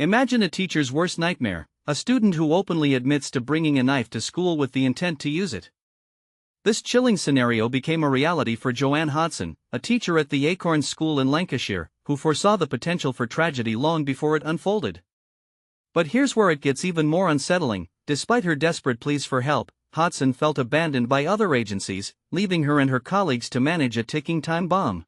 Imagine a teacher's worst nightmare, a student who openly admits to bringing a knife to school with the intent to use it. This chilling scenario became a reality for Joanne Hodson, a teacher at the Acorns school in Lancashire, who foresaw the potential for tragedy long before it unfolded. But here's where it gets even more unsettling. Despite her desperate pleas for help, Hodson felt abandoned by other agencies, leaving her and her colleagues to manage a ticking time bomb.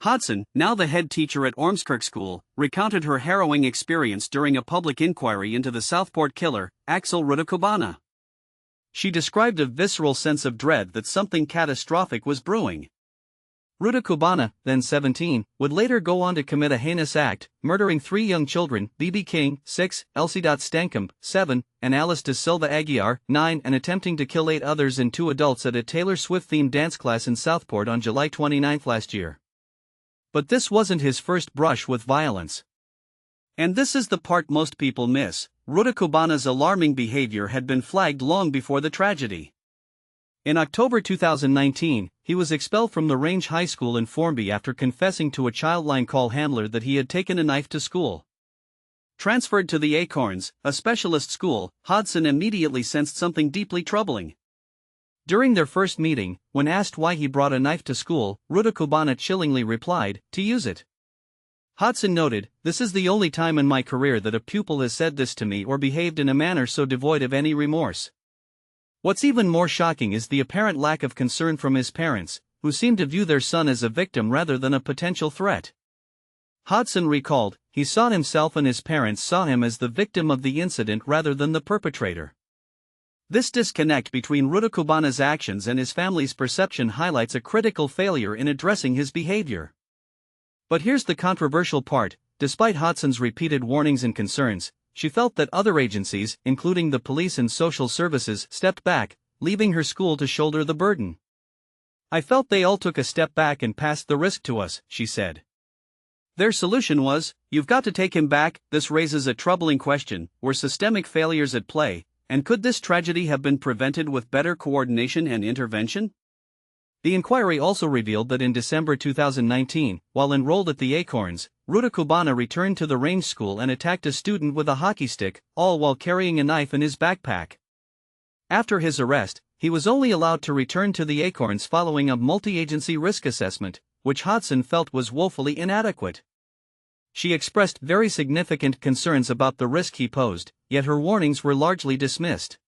Hodson, now the head teacher at Ormskirk School, recounted her harrowing experience during a public inquiry into the Southport killer, Axel Rudakubana. She described a visceral sense of dread that something catastrophic was brewing. Rudakubana, then 17, would later go on to commit a heinous act, murdering 3 young children, B.B. King, 6, Elsie Stankham, 7, and Alice de Silva Aguiar, 9, and attempting to kill 8 others and 2 adults at a Taylor Swift-themed dance class in Southport on July 29 last year. But this wasn't his first brush with violence. And this is the part most people miss: Rudakubana's alarming behavior had been flagged long before the tragedy. In October 2019, he was expelled from the Range High School in Formby after confessing to a childline call handler that he had taken a knife to school. Transferred to the Acorns, a specialist school, Hodson immediately sensed something deeply troubling. During their first meeting, when asked why he brought a knife to school, Rudakubana chillingly replied, "To use it." Hodson noted, "This is the only time in my career that a pupil has said this to me or behaved in a manner so devoid of any remorse." What's even more shocking is the apparent lack of concern from his parents, who seem to view their son as a victim rather than a potential threat. Hodson recalled, he saw himself and his parents saw him as the victim of the incident rather than the perpetrator. This disconnect between Rudakubana's actions and his family's perception highlights a critical failure in addressing his behavior. But here's the controversial part: despite Hodson's repeated warnings and concerns, she felt that other agencies, including the police and social services, stepped back, leaving her school to shoulder the burden. "I felt they all took a step back and passed the risk to us," she said. Their solution was, "You've got to take him back." This raises a troubling question: were systemic failures at play, and could this tragedy have been prevented with better coordination and intervention? The inquiry also revealed that in December 2019, while enrolled at the Acorns, Rudakubana returned to the Range School and attacked a student with a hockey stick, all while carrying a knife in his backpack. After his arrest, he was only allowed to return to the Acorns following a multi-agency risk assessment, which Hodson felt was woefully inadequate. She expressed very significant concerns about the risk he posed, yet her warnings were largely dismissed.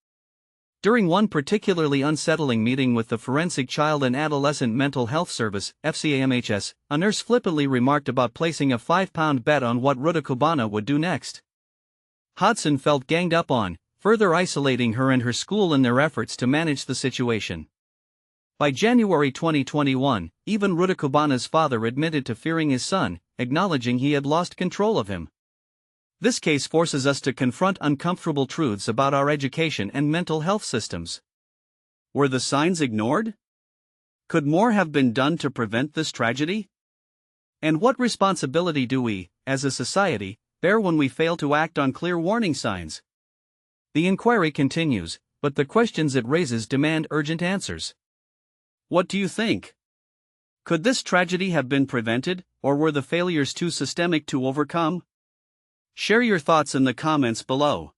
During one particularly unsettling meeting with the Forensic Child and Adolescent Mental Health Service, FCAMHS, a nurse flippantly remarked about placing a £5 bet on what Rudakubana would do next. Hodson felt ganged up on, further isolating her and her school in their efforts to manage the situation. By January 2021, even Rudakubana's father admitted to fearing his son, acknowledging he had lost control of him. This case forces us to confront uncomfortable truths about our education and mental health systems. Were the signs ignored? Could more have been done to prevent this tragedy? And what responsibility do we, as a society, bear when we fail to act on clear warning signs? The inquiry continues, but the questions it raises demand urgent answers. What do you think? Could this tragedy have been prevented, or were the failures too systemic to overcome? Share your thoughts in the comments below.